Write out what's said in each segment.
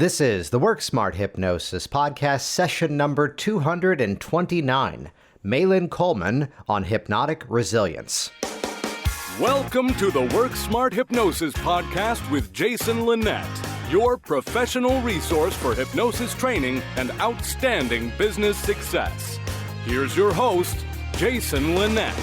This is the Work Smart Hypnosis podcast, session number 229. Mailin Colman on hypnotic resilience. Welcome to the Work Smart Hypnosis podcast with Jason Linett, your professional resource for hypnosis training and outstanding business success. Here's your host, Jason Linett.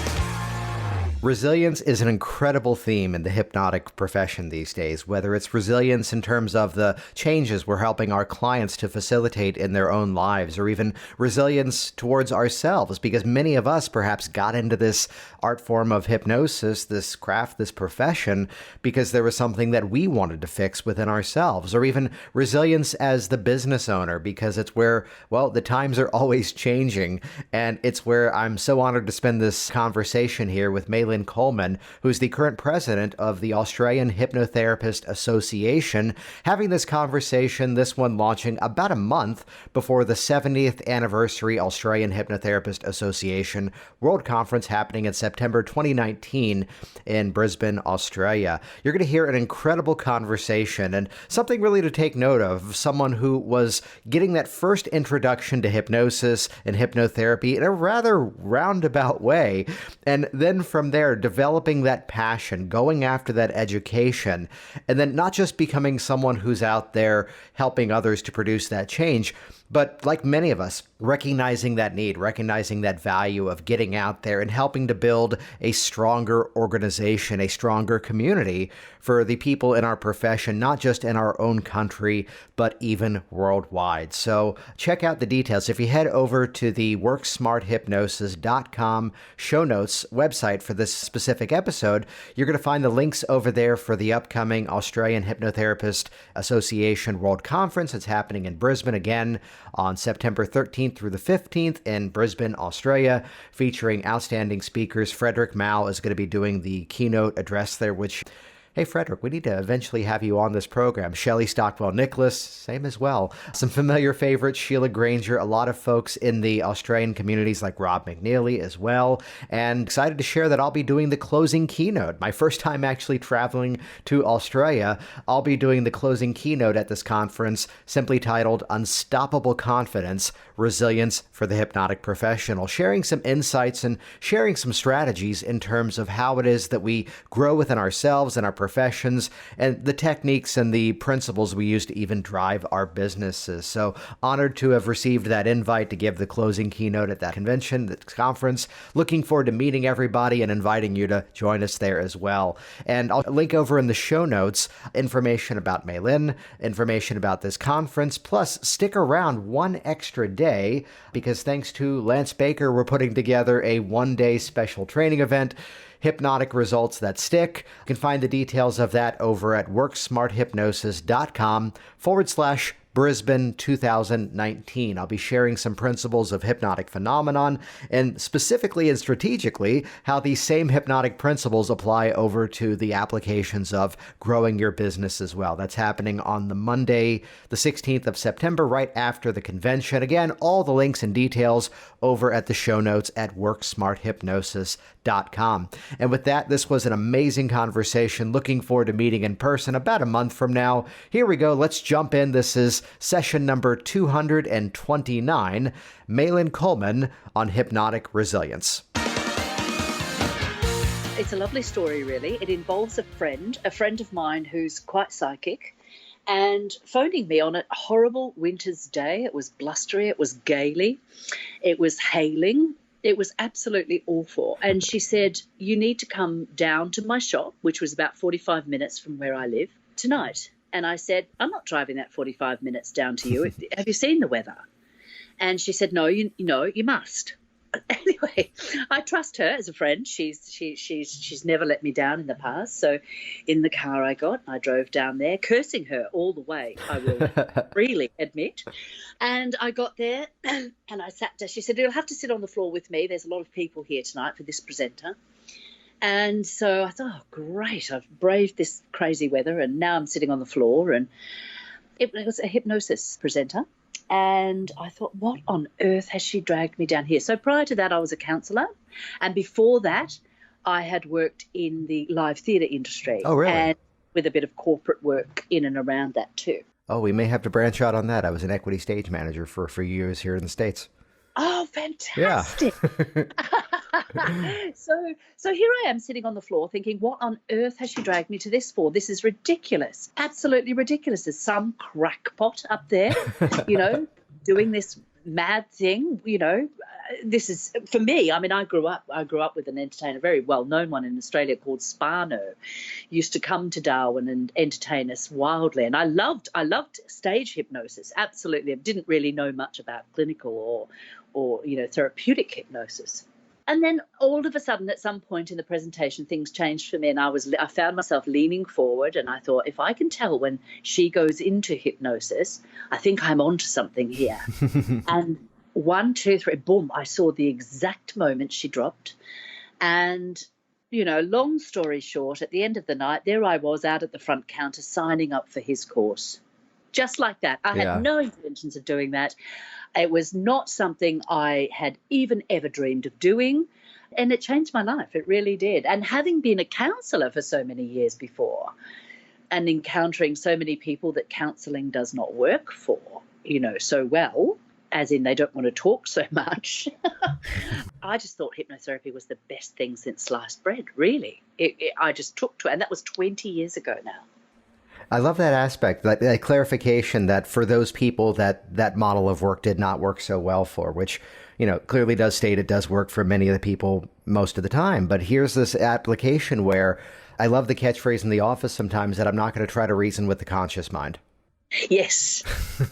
Resilience is an incredible theme in the hypnotic profession these days, whether it's resilience in terms of the changes we're helping our clients to facilitate in their own lives, or even resilience towards ourselves, because many of us perhaps got into this art form of hypnosis, this craft, this profession, because there was something that we wanted to fix within ourselves, or even resilience as the business owner, because it's where, well, the times are always changing, and it's where I'm so honored to spend this conversation here with Mailin Colman, who's the current president of the Australian Hypnotherapist Association, having this conversation, this one launching about a month before the 70th anniversary Australian Hypnotherapist Association World Conference happening in September 2019 in Brisbane, Australia. You're going to hear an incredible conversation and something really to take note of, someone who was getting that first introduction to hypnosis and hypnotherapy in a rather roundabout way, and then from there developing that passion, going after that education, and then not just becoming someone who's out there helping others to produce that change, but like many of us, recognizing that need, recognizing that value of getting out there and helping to build a stronger organization, a stronger community for the people in our profession, not just in our own country, but even worldwide. So check out the details. If you head over to the worksmarthypnosis.com show notes website for this specific episode, you're going to find the links over there for the upcoming Australian Hypnotherapist Association World Conference. It's happening in Brisbane again on September 13th through the 15th in Brisbane, Australia, featuring outstanding speakers. Frederick Mao is going to be doing the keynote address there, which, hey, Frederick, we need to eventually have you on this program. Shelley Stockwell-Nicholas, same as well. Some familiar favorites, Sheila Granger, a lot of folks in the Australian communities like Rob McNeely as well. And excited to share that I'll be doing the closing keynote. My first time actually traveling to Australia. I'll be doing the closing keynote at this conference, simply titled Unstoppable Confidence, Resilience for the Hypnotic Professional, sharing some insights and sharing some strategies in terms of how it is that we grow within ourselves and our professions, and the techniques and the principles we use to even drive our businesses. So honored to have received that invite to give the closing keynote at that convention, that conference. Looking forward to meeting everybody and inviting you to join us there as well. And I'll link over in the show notes information about Mailin, information about this conference, plus stick around one extra day because thanks to Lance Baker, we're putting together a one-day special training event, Hypnotic Results That Stick. You can find the details of that over at worksmarthypnosis.com/Brisbane 2019. I'll be sharing some principles of hypnotic phenomenon and specifically and strategically how these same hypnotic principles apply over to the applications of growing your business as well. That's happening on the Monday, the 16th of September, right after the convention. Again, all the links and details over at the show notes at worksmarthypnosis.com. And with that, this was an amazing conversation. Looking forward to meeting in person about a month from now. Here we go. Let's jump in. This is session number 229, Mailin Colman on hypnotic resilience. It's a lovely story, really. It involves a friend of mine who's quite psychic, and phoning me on a horrible winter's day. It was blustery, it was gaily, it was hailing. It was absolutely awful. And she said, you need to come down to my shop, which was about 45 minutes from where I live, tonight. And I said, I'm not driving that 45 minutes down to you. Have you seen the weather? And she said, no, you must. Anyway, I trust her as a friend. She's never let me down in the past. So in the car I drove down there, cursing her all the way, I will freely admit. And I got there and I sat down. She said, you'll have to sit on the floor with me. There's a lot of people here tonight for this presenter. And so I thought, oh, great, I've braved this crazy weather and now I'm sitting on the floor. And it was a hypnosis presenter. And I thought, what on earth has she dragged me down here? So prior to that, I was a counsellor. And before that, I had worked in the live theatre industry. Oh, really? And with a bit of corporate work in and around that too. Oh, we may have to branch out on that. I was an equity stage manager for a few years here in the States. Oh, Yeah. fantastic. So here I am sitting on the floor thinking, what on earth has she dragged me to this for? This is ridiculous. Absolutely ridiculous. There's some crackpot up there, doing this mad thing, this is for me. I mean, I grew up with an entertainer, very well known one in Australia called Spano, used to come to Darwin and entertain us wildly, and I loved stage hypnosis. Absolutely. I didn't really know much about clinical or therapeutic hypnosis. And then all of a sudden, at some point in the presentation, things changed for me, and I found myself leaning forward, and I thought, if I can tell when she goes into hypnosis, I think I'm onto something here. And 1, 2, 3, boom, I saw the exact moment she dropped. And, long story short, at the end of the night, there I was out at the front counter signing up for his course. Just like that. I had no intentions of doing that. It was not something I had even ever dreamed of doing. And it changed my life. It really did. And having been a counsellor for so many years before and encountering so many people that counselling does not work for, so well, as in they don't want to talk so much, I just thought hypnotherapy was the best thing since sliced bread, really. I just took to it. And that was 20 years ago now. I love that aspect, that clarification that for those people that model of work did not work so well for, which, clearly does state it does work for many of the people most of the time. But here's this application where I love the catchphrase in the office sometimes that I'm not going to try to reason with the conscious mind. Yes.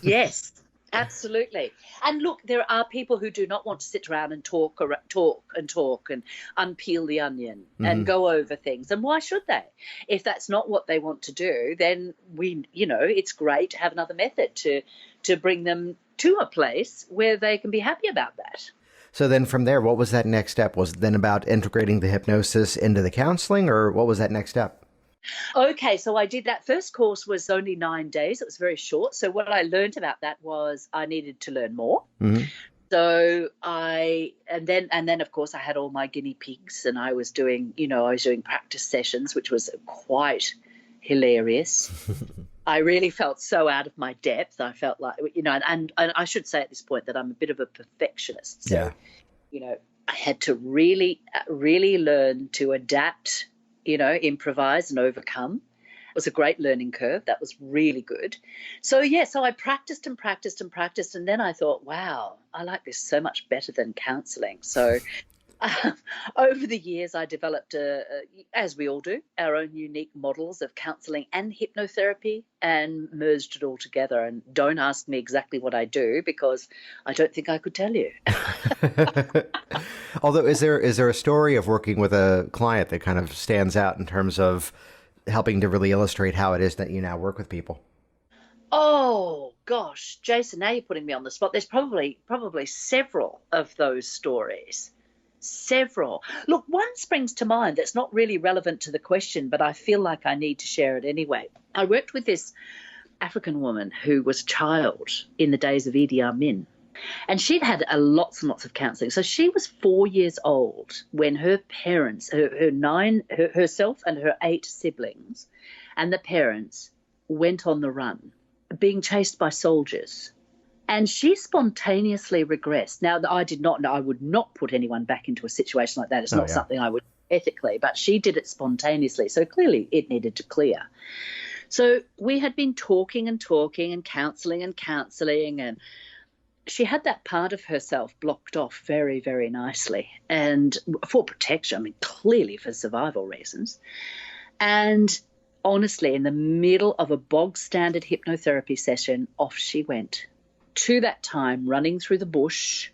Yes. Absolutely. And look, there are people who do not want to sit around and talk and unpeel the onion and go over things. And why should they? If that's not what they want to do, then it's great to have another method to bring them to a place where they can be happy about that. So then from there, what was that next step? Was it then about integrating the hypnosis into the counseling, or what was that next step? Okay, so I did that first course was only 9 days. It was very short. So what I learned about that was I needed to learn more. Mm-hmm. So and then of course I had all my guinea pigs, and I was doing practice sessions, which was quite hilarious. I really felt so out of my depth. I felt like, and I should say at this point that I'm a bit of a perfectionist. So, I had to really, really learn to adapt, improvise and overcome. It was a great learning curve. That was really good. So I practiced and practiced and practiced. And then I thought, wow, I like this so much better than counselling. So over the years, I developed, as we all do, our own unique models of counselling and hypnotherapy and merged it all together. And don't ask me exactly what I do, because I don't think I could tell you. Although, is there a story of working with a client that kind of stands out in terms of helping to really illustrate how it is that you now work with people? Oh, gosh, Jason, now you're putting me on the spot. There's probably several of those stories. Several. Look, one springs to mind that's not really relevant to the question, but I feel like I need to share it anyway. I worked with this African woman who was a child in the days of Idi Amin, and she'd had lots and lots of counselling. So she was 4 years old when her parents, herself and her 8 siblings, and the parents went on the run, being chased by soldiers. And she spontaneously regressed. Now, I did not know, I would not put anyone back into a situation like that. It's not something I would ethically, but she did it spontaneously. So clearly it needed to clear. So we had been talking and counselling, and she had that part of herself blocked off very, very nicely, and for protection, I mean, clearly for survival reasons. And honestly, in the middle of a bog standard hypnotherapy session, off she went. To that time, running through the bush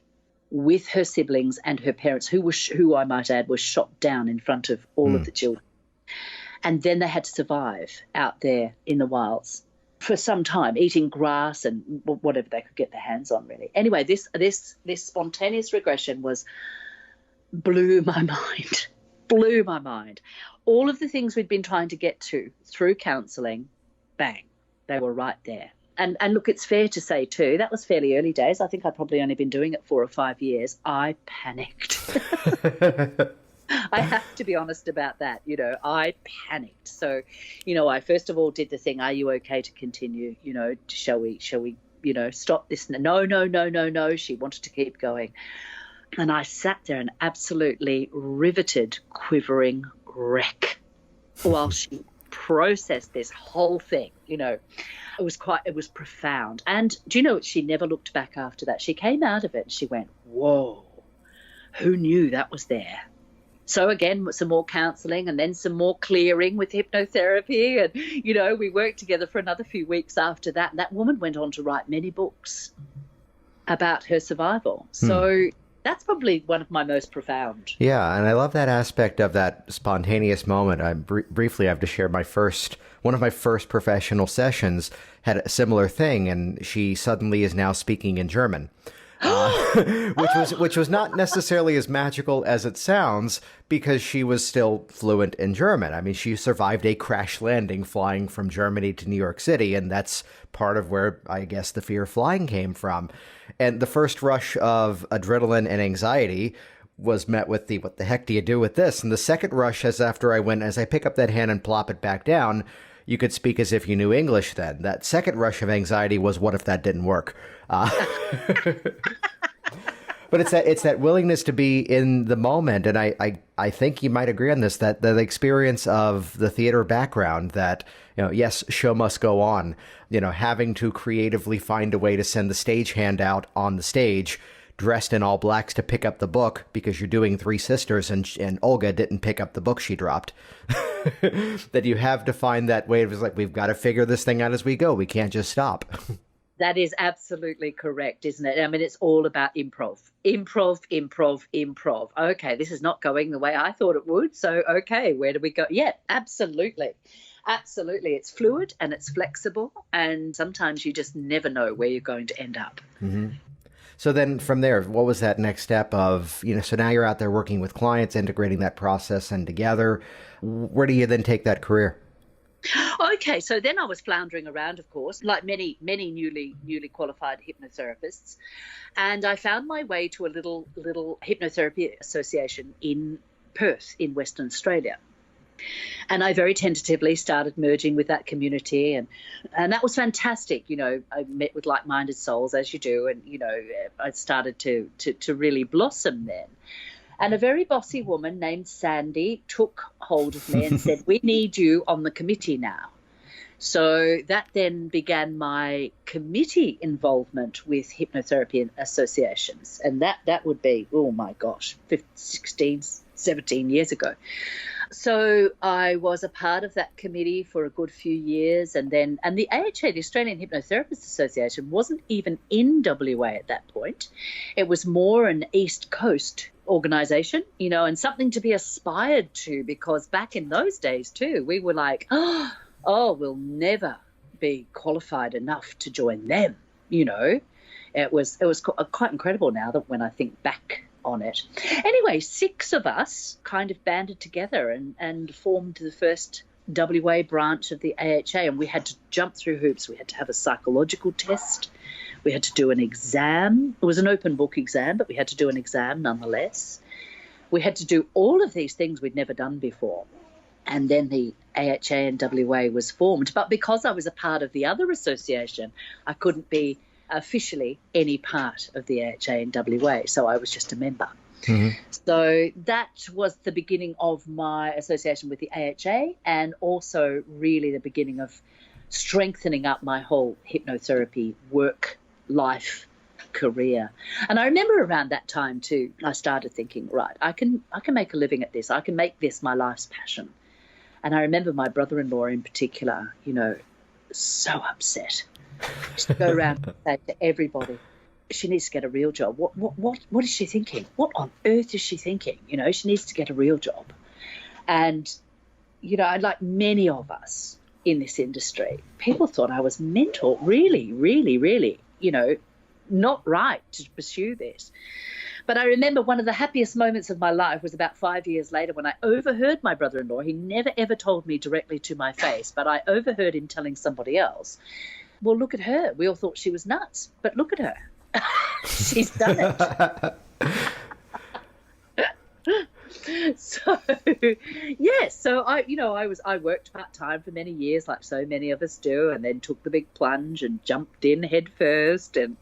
with her siblings and her parents, who I might add, was shot down in front of all of the children. And then they had to survive out there in the wilds for some time, eating grass and whatever they could get their hands on, really. Anyway, this spontaneous regression blew my mind. All of the things we'd been trying to get to through counselling, bang, they were right there. And look, it's fair to say too, that was fairly early days. I think I'd probably only been doing it 4 or 5 years. I panicked. I have to be honest about that. I panicked. So, I first of all did the thing, are you okay to continue? Shall we, stop this? No, no, no, no, no. She wanted to keep going. And I sat there an absolutely riveted, quivering wreck while she processed this whole thing. It was profound. And do you know what? She never looked back after that. She came out of it and she went, whoa, who knew that was there? So again, some more counselling and then some more clearing with hypnotherapy. And, we worked together for another few weeks after that. And that woman went on to write many books about her survival. So that's probably one of my most profound. Yeah, and I love that aspect of that spontaneous moment. I briefly have to share one of my first professional sessions had a similar thing, and she suddenly is now speaking in German. Which was not necessarily as magical as it sounds, because she was still fluent in German. I mean, she survived a crash landing flying from Germany to New York City, and that's part of where I guess the fear of flying came from. And the first rush of adrenaline and anxiety was met with what the heck do you do with this? And the second rush, as I pick up that hand and plop it back down, you could speak as if you knew English then. That second rush of anxiety was, what if that didn't work? But it's that willingness to be in the moment. And I think you might agree on this, that the experience of the theater background, that, yes, show must go on, having to creatively find a way to send the stagehand out on the stage dressed in all blacks to pick up the book because you're doing Three Sisters and Olga didn't pick up the book she dropped. That you have to find that way. It was like, we've got to figure this thing out as we go. We can't just stop. That is absolutely correct, isn't it? I mean, it's all about improv. Improv, improv, improv. Okay, this is not going the way I thought it would. So, okay, where do we go? Yeah, absolutely. Absolutely. It's fluid and it's flexible. And sometimes you just never know where you're going to end up. Mm-hmm. So then from there, what was that next step of, so now you're out there working with clients, integrating that process and together. Where do you then take that career? Okay, so then I was floundering around, of course, like many newly qualified hypnotherapists, and I found my way to a little hypnotherapy association in Perth in Western Australia. And I very tentatively started merging with that community, and that was fantastic. I met with like-minded souls, as you do, and I started to really blossom then. And a very bossy woman named Sandy took hold of me and said, we need you on the committee now. So that then began my committee involvement with hypnotherapy associations. And that would be, oh my gosh, 16, 17 years ago. So I was a part of that committee for a good few years. And the AHA, the Australian Hypnotherapists Association, wasn't even in WA at that point. It was more an East Coast organisation, and something to be aspired to, because back in those days too, we were like, oh, we'll never be qualified enough to join them. It was quite incredible now that when I think back on it. Anyway, 6 of us kind of banded together and formed the first WA branch of the AHA, and we had to jump through hoops. We had to have a psychological test. We had to do an exam. It was an open book exam, but we had to do an exam nonetheless. We had to do all of these things we'd never done before. And then the AHA and WA was formed. But because I was a part of the other association, I couldn't be officially any part of the AHA and WA, so I was just a member. Mm-hmm. So that was the beginning of my association with the AHA, and also really the beginning of strengthening up my whole hypnotherapy work life career. And I remember around that time too, I started thinking, right, I can make a living at this. I can make this my life's passion. And I remember my brother-in-law in particular, so upset. She'd go around and say to everybody, she needs to get a real job. What is she thinking? What on earth is she thinking? She needs to get a real job. And, like many of us in this industry, people thought I was mental, really, really, really, not right to pursue this. But I remember one of the happiest moments of my life was about 5 years later when I overheard my brother-in-law. He never, ever told me directly to my face, but I overheard him telling somebody else, well, look at her. We all thought she was nuts, but look at her. She's done it. So yes, so I worked part-time for many years, like so many of us do, and then took the big plunge and jumped in head first, and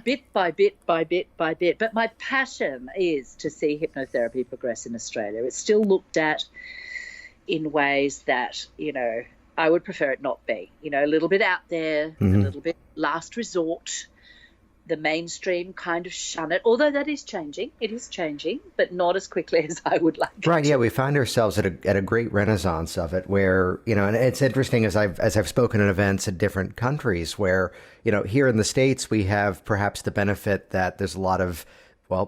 bit by bit by bit by bit. But my passion is to see hypnotherapy progress in Australia. It's still looked at in ways that I would prefer it not be. A little bit out there, a little bit last resort. The mainstream kind of shun it, although that is changing. It is changing, but not as quickly as I would like. Right? Yeah, we find ourselves at a great renaissance of it, where and it's interesting as I've spoken at events in different countries, where here in the States we have perhaps the benefit that there's a lot of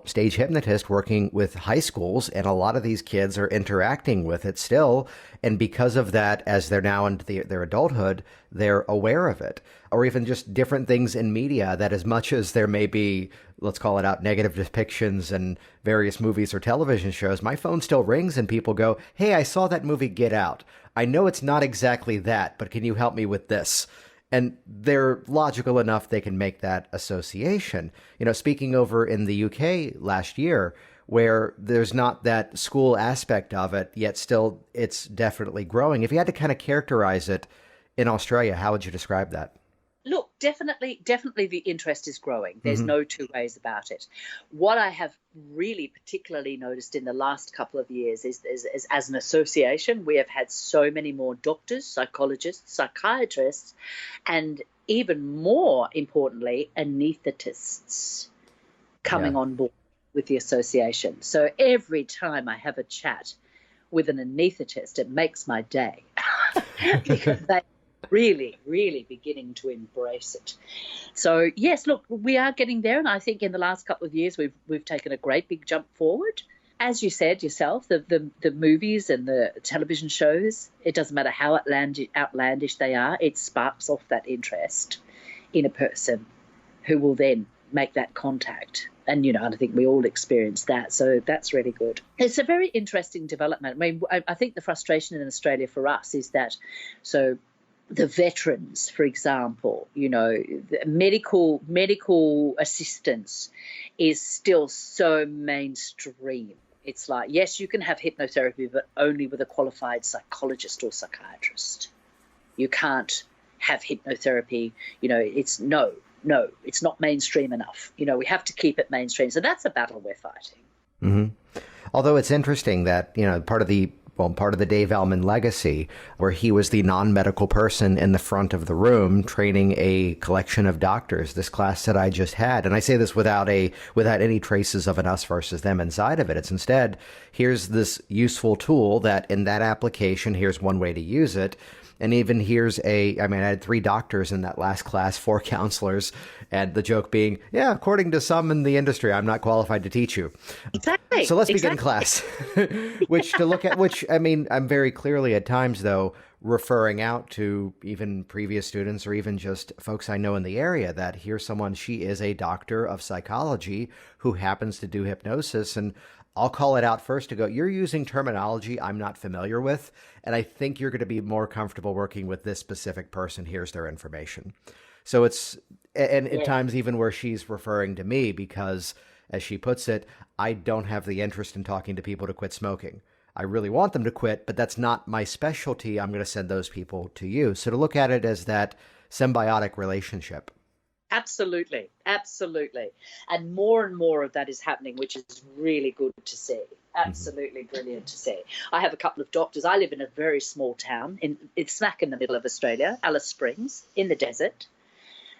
stage hypnotists working with high schools, and a lot of these kids are interacting with it still. And because of that, as they're now into their adulthood, they're aware of it. Or even just different things in media that, as much as there may be, let's call it out, negative depictions in various movies or television shows, my phone still rings and people go, "Hey, I saw that movie Get Out. I know it's not exactly that, but can you help me with this?" And they're logical enough they can make that association. Speaking over in the UK last year, where there's not that school aspect of it, yet still it's definitely growing. If you had to kind of characterize it in Australia, how would you describe that? Look, definitely the interest is growing. There's no two ways about it. What I have really particularly noticed in the last couple of years is as an association, we have had so many more doctors, psychologists, psychiatrists, and even more importantly, anaesthetists coming on board with the association. So every time I have a chat with an anaesthetist, it makes my day because they really beginning to embrace it. So yes, look, we are getting there, and I think in the last couple of years we've taken a great big jump forward. As you said yourself, the movies and the television shows, it doesn't matter how outlandish they are, it sparks off that interest in a person who will then make that contact. And, I think we all experience that. So that's really good. It's a very interesting development. I mean, I think the frustration in Australia for us is that, so the veterans, for example, the medical assistance is still so mainstream. It's like, yes, you can have hypnotherapy, but only with a qualified psychologist or psychiatrist. You can't have hypnotherapy. It's no, it's not mainstream enough. We have to keep it mainstream. So that's a battle we're fighting. Mm-hmm. Although it's interesting that, part of the Dave Ellman legacy, where he was the non-medical person in the front of the room training a collection of doctors, this class that I just had. And I say this without any traces of an us versus them inside of it. It's instead, here's this useful tool that in that application, here's one way to use it. And even here's I had 3 doctors in that last class, 4 counselors, and the joke being, according to some in the industry, I'm not qualified to teach you. Exactly. So let's begin class, which I'm very clearly at times, though, referring out to even previous students or even just folks I know in the area that here's someone, she is a doctor of psychology who happens to do hypnosis. And I'll call it out first to go, you're using terminology I'm not familiar with, and I think you're going to be more comfortable working with this specific person. Here's their information. So it's, and at times even where she's referring to me because, as she puts it, I don't have the interest in talking to people to quit smoking. I really want them to quit, but that's not my specialty. I'm going to send those people to you. So to look at it as that symbiotic relationship. Absolutely. And more of that is happening, which is really good to see. Absolutely brilliant to see. I have a couple of doctors. I live in a very small town. It's smack in the middle of Australia, Alice Springs, in the desert.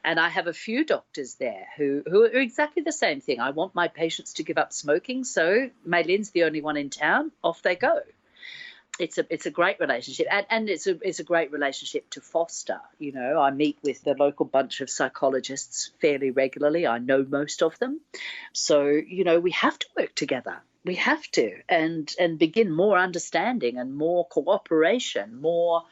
And I have a few doctors there who are exactly the same thing. I want my patients to give up smoking, so Mailin's the only one in town. Off they go. It's a great relationship, and it's a great relationship to foster. I meet with the local bunch of psychologists fairly regularly. I know most of them, so we have to work together. We have to, and begin more understanding and more cooperation, more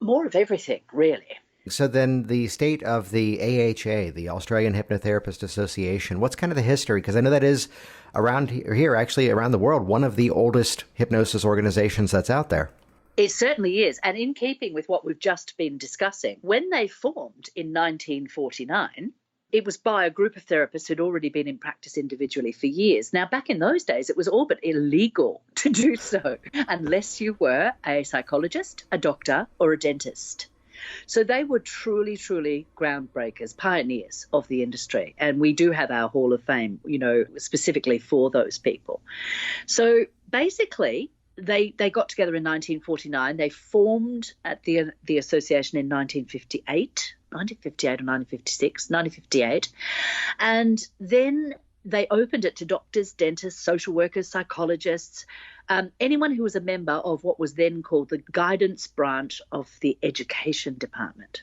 of everything, really. So then the state of the AHA, the Australian Hypnotherapist Association, what's kind of the history? Because I know that is around here, actually around the world, one of the oldest hypnosis organizations that's out there. It certainly is. And in keeping with what we've just been discussing, when they formed in 1949, it was by a group of therapists who'd already been in practice individually for years. Now, back in those days, it was all but illegal to do so unless you were a psychologist, a doctor, or a dentist. So they were truly, truly groundbreakers, pioneers of the industry. And we do have our Hall of Fame, specifically for those people. So basically, they got together in 1949. They formed at the association in 1958 or 1956, 1958. And then they opened it to doctors, dentists, social workers, psychologists, anyone who was a member of what was then called the guidance branch of the education department.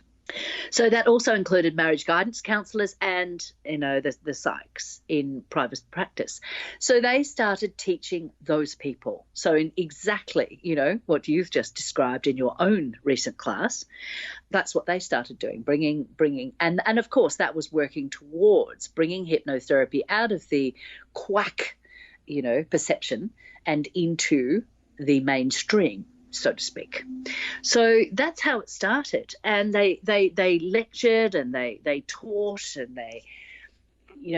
So that also included marriage guidance counsellors and, the psychs in private practice. So they started teaching those people. So in exactly, what you've just described in your own recent class, that's what they started doing, bringing, and of course that was working towards bringing hypnotherapy out of the quack, perception and into the mainstream, so to speak. So that's how it started. And they lectured and they taught, and they,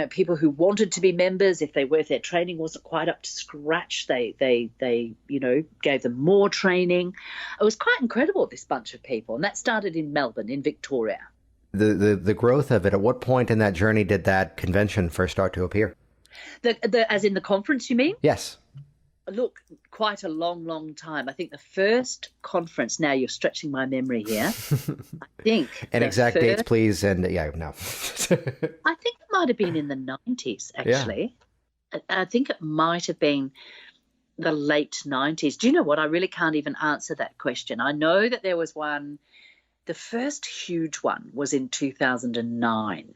people who wanted to be members, if their training wasn't quite up to scratch, they gave them more training. It was quite incredible, this bunch of people. And that started in Melbourne, in Victoria. The growth of it, at what point in that journey did that convention first start to appear? As in the conference, you mean? Yes. Look, quite a long, long time. I think the first conference, now you're stretching my memory here, I think. And exact dates, please. And no. I think it might have been in the 90s, actually. Yeah. I think it might have been the late 90s. Do you know what? I really can't even answer that question. I know that there was one, the first huge one was in 2009.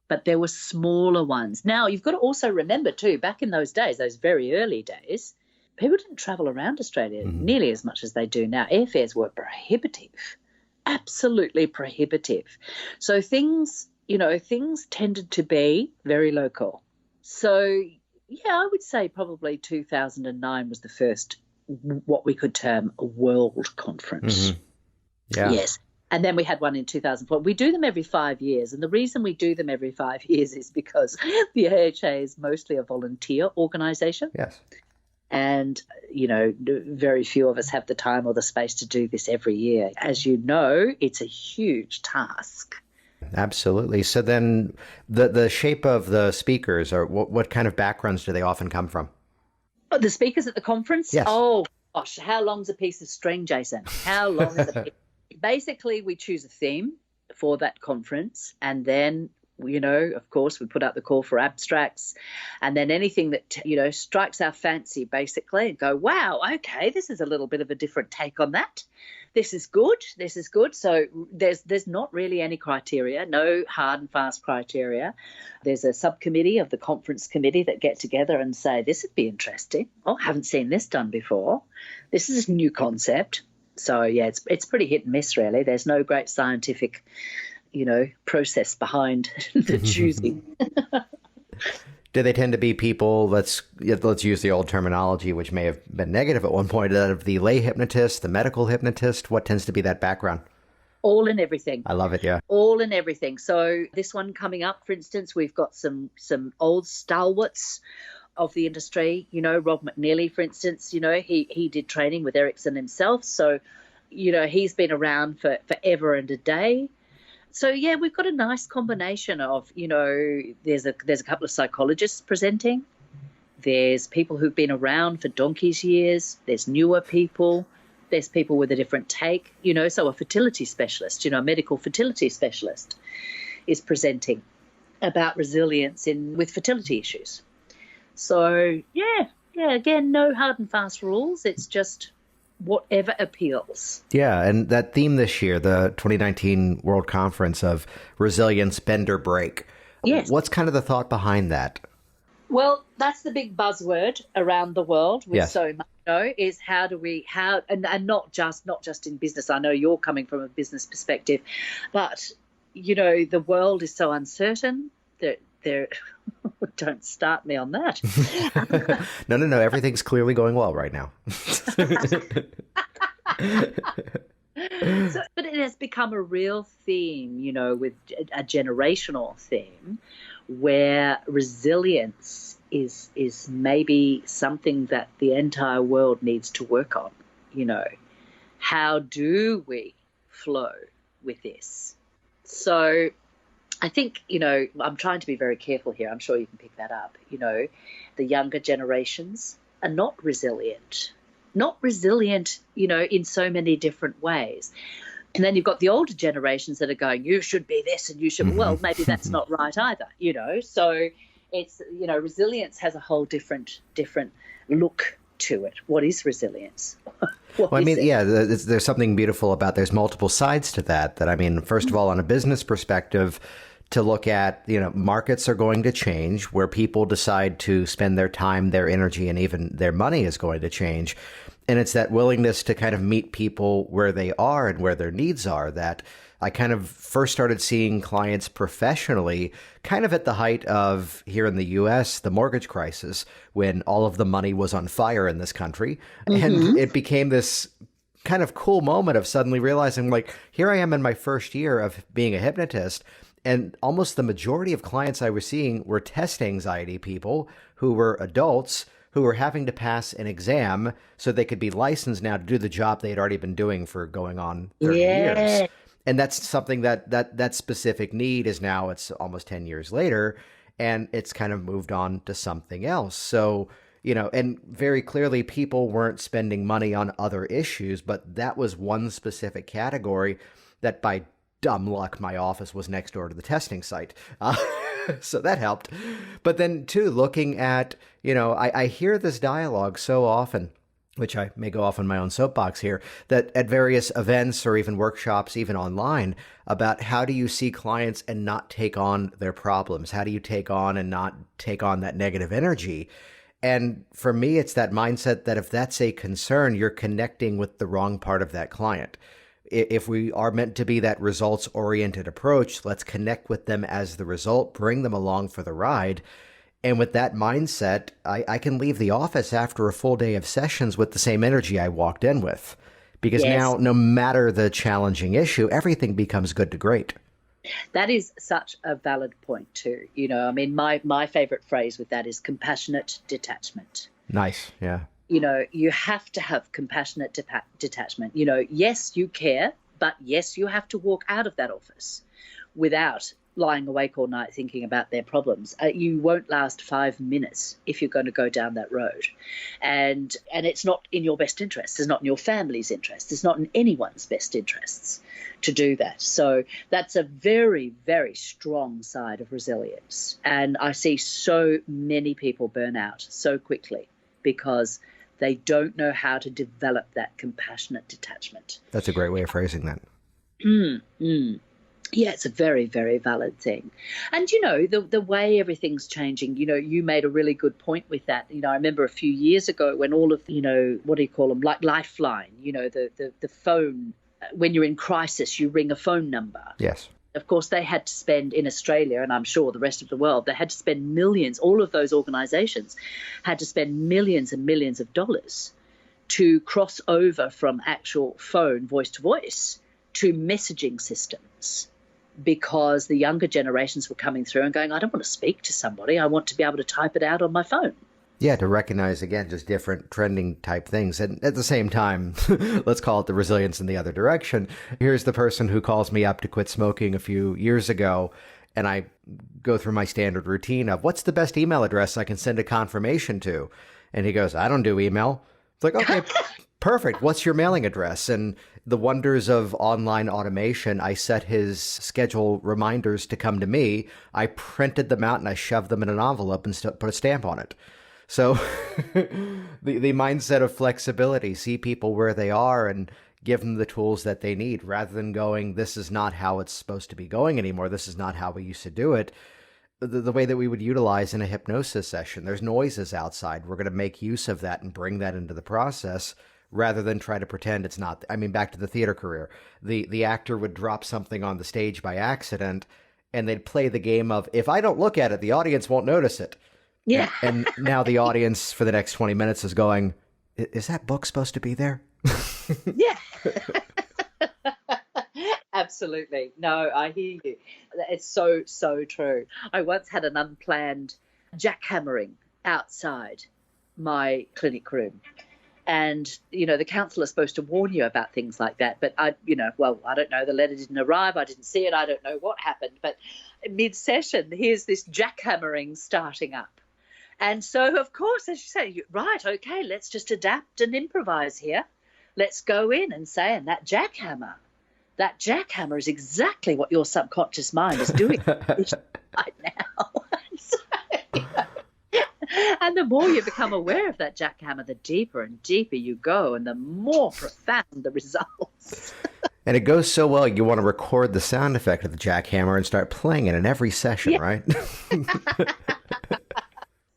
But there were smaller ones. Now, you've got to also remember, too, back in those days, those very early days, people didn't travel around Australia nearly as much as they do now. Airfares were prohibitive, absolutely prohibitive. So things tended to be very local. So, yeah, I would say probably 2009 was the first, what we could term a world conference. Mm-hmm. Yeah. Yes. And then we had one in 2004. We do them every 5 years. And the reason we do them every 5 years is because the AHA is mostly a volunteer organisation. Yes. And, very few of us have the time or the space to do this every year. As you know, it's a huge task. Absolutely. So then the shape of the speakers, or what kind of backgrounds do they often come from? Oh, the speakers at the conference? Yes. Oh, gosh, how long's a piece of string, Jason? How long is a piece? Basically, we choose a theme for that conference, and then, of course, we put out the call for abstracts, and then anything that, strikes our fancy, basically, and go, wow, okay, this is a little bit of a different take on that. This is good. So there's not really any criteria, no hard and fast criteria. There's a subcommittee of the conference committee that get together and say, this would be interesting. Oh, I haven't seen this done before. This is a new concept. So, yeah, it's pretty hit and miss, really. There's no great scientific, process behind the choosing. Do they tend to be people, let's use the old terminology, which may have been negative at one point, of the lay hypnotist, the medical hypnotist? What tends to be that background? All in everything. I love it, yeah. All in everything. So this one coming up, for instance, we've got some old stalwarts of the industry, Rob McNeely, for instance, he did training with Erickson himself. So, he's been around for forever and a day. So, yeah, we've got a nice combination of, there's a couple of psychologists presenting. There's people who've been around for donkey's years. There's newer people. There's people with a different take, so a fertility specialist, a medical fertility specialist is presenting about resilience with fertility issues. So, yeah, again, no hard and fast rules. It's just whatever appeals. Yeah, and that theme this year, the 2019 World Conference of Resilience, Bend or Break. Yes. What's kind of the thought behind that? Well, that's the big buzzword around the world with so much, is and not just in business. I know you're coming from a business perspective, but, the world is so uncertain that don't start me on that. No. Everything's clearly going well right now. But it has become a real theme, with a generational theme where resilience is maybe something that the entire world needs to work on. How do we flow with this? So I think, I'm trying to be very careful here. I'm sure you can pick that up. The younger generations are not resilient, in so many different ways. And then you've got the older generations that are going, you should be this and you should, well, maybe that's not right either, So it's, resilience has a whole different look to it. What is resilience? Well, I mean, yeah, there's something beautiful about there's multiple sides to that. I mean, first of all, on a business perspective, to look at, markets are going to change where people decide to spend their time, their energy, and even their money is going to change. And it's that willingness to kind of meet people where they are and where their needs are that I kind of first started seeing clients professionally kind of at the height of, here in the US, the mortgage crisis, when all of the money was on fire in this country. And it became this kind of cool moment of suddenly realizing, like, here I am in my first year of being a hypnotist. And almost the majority of clients I was seeing were test anxiety people who were adults who were having to pass an exam so they could be licensed now to do the job they had already been doing for going on 30 years. And that's something that specific need is now, it's almost 10 years later, and it's kind of moved on to something else. So, and very clearly people weren't spending money on other issues, but that was one specific category that by dumb luck, my office was next door to the testing site. So that helped. But then too, looking at, I hear this dialogue so often, which I may go off on my own soapbox here, that at various events or even workshops, even online, about how do you see clients and not take on their problems? How do you take on and not take on that negative energy? And for me, it's that mindset that if that's a concern, you're connecting with the wrong part of that client. If we are meant to be that results-oriented approach, let's connect with them as the result, bring them along for the ride. And with that mindset, I can leave the office after a full day of sessions with the same energy I walked in with. Because now, no matter the challenging issue, everything becomes good to great. That is such a valid point too. My favorite phrase with that is compassionate detachment. Nice, yeah. You have to have compassionate detachment. Yes, you care, but yes, you have to walk out of that office without lying awake all night thinking about their problems. You won't last 5 minutes if you're going to go down that road. And it's not in your best interest. It's not in your family's interest. It's not in anyone's best interests to do that. So that's a very, very strong side of resilience. And I see so many people burn out so quickly because they don't know how to develop that compassionate detachment. That's a great way of phrasing that. Yeah, it's a very, very valid thing. And, the way everything's changing, you made a really good point with that. I remember a few years ago when all of, what do you call them, like Lifeline, the phone, when you're in crisis, you ring a phone number. Yes. Of course, they had to spend in Australia, and I'm sure the rest of the world, they had to spend millions, all of those organizations had to spend millions and millions of dollars to cross over from actual phone voice to voice to messaging systems, because the younger generations were coming through and going, I don't want to speak to somebody. I want to be able to type it out on my phone. Yeah, to recognize, again, just different trending type things. And at the same time, let's call it the resilience in the other direction. Here's the person who calls me up to quit smoking a few years ago, and I go through my standard routine of what's the best email address I can send a confirmation to? And he goes, I don't do email. It's like, okay, perfect. What's your mailing address? And the wonders of online automation, I set his schedule reminders to come to me. I printed them out and I shoved them in an envelope and put a stamp on it. So the mindset of flexibility, see people where they are and give them the tools that they need rather than going, this is not how it's supposed to be going anymore. This is not how we used to do it. The way that we would utilize in a hypnosis session, there's noises outside. We're going to make use of that and bring that into the process rather than try to pretend it's not. I mean, back to the theater career, the actor would drop something on the stage by accident and they'd play the game of, if I don't look at it, the audience won't notice it. Yeah. And now the audience for the next 20 minutes is going, is that book supposed to be there? Yeah. Absolutely. No, I hear you. It's so, so true. I once had an unplanned jackhammering outside my clinic room. And, the counsellor's supposed to warn you about things like that. But I don't know. The letter didn't arrive. I didn't see it. I don't know what happened. But mid-session, here's this jackhammering starting up. And so, of course, as you say, right, okay, let's just adapt and improvise here. Let's go in and say, and that jackhammer is exactly what your subconscious mind is doing right now. So, and the more you become aware of that jackhammer, the deeper and deeper you go, and the more profound the results. And it goes so well, you want to record the sound effect of the jackhammer and start playing it in every session, right?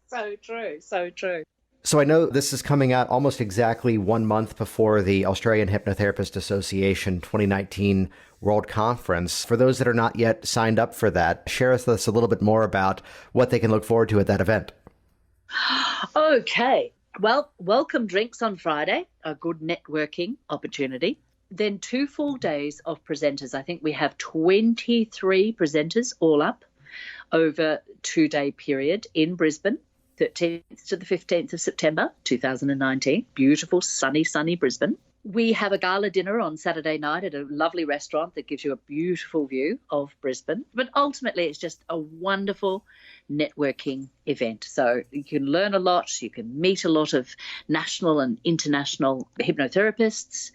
So true, so true. So I know this is coming out almost exactly 1 month before the Australian Hypnotherapist Association 2019 World Conference. For those that are not yet signed up for that, share with us a little bit more about what they can look forward to at that event. Okay. Well, welcome drinks on Friday, a good networking opportunity. Then 2 full days of presenters. I think we have 23 presenters all up over 2-day period in Brisbane, 13th to the 15th of September 2019. Beautiful, sunny Brisbane. We have a gala dinner on Saturday night at a lovely restaurant that gives you a beautiful view of Brisbane. But ultimately, it's just a wonderful networking event. So you can learn a lot. You can meet a lot of national and international hypnotherapists.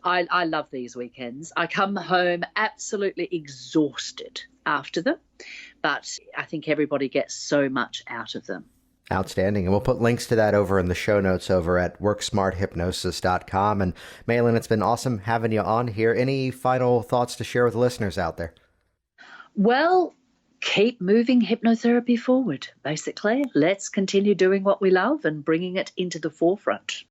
I love these weekends. I come home absolutely exhausted after them, but I think everybody gets so much out of them. Outstanding. And we'll put links to that over in the show notes over at worksmarthypnosis.com. And Mailin, it's been awesome having you on here. Any final thoughts to share with the listeners out there? Well, keep moving hypnotherapy forward, basically. Let's continue doing what we love and bringing it into the forefront.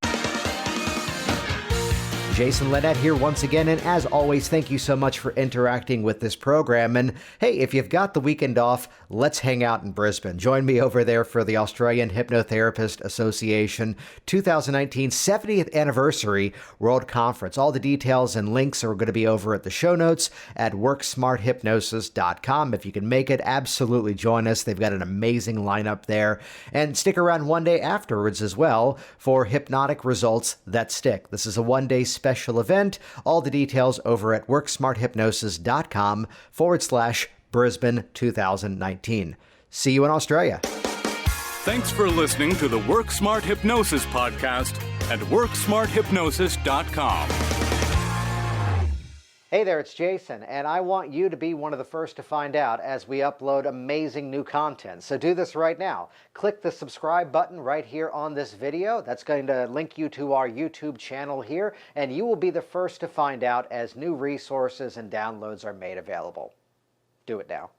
Jason Linett here once again, and as always, thank you so much for interacting with this program. And hey, if you've got the weekend off, let's hang out in Brisbane. Join me over there for the Australian Hypnotherapist Association 2019 70th Anniversary World Conference. All the details and links are going to be over at the show notes at worksmarthypnosis.com. If you can make it, absolutely join us. They've got an amazing lineup there. And stick around one day afterwards as well for Hypnotic Results That Stick. This is a one-day special event. All the details over at worksmarthypnosis.com/Brisbane 2019. See you in Australia. Thanks for listening to the Work Smart Hypnosis podcast at worksmarthypnosis.com. Hey there, it's Jason, and I want you to be one of the first to find out as we upload amazing new content. So do this right now. Click the subscribe button right here on this video. That's going to link you to our YouTube channel here, and you will be the first to find out as new resources and downloads are made available. Do it now.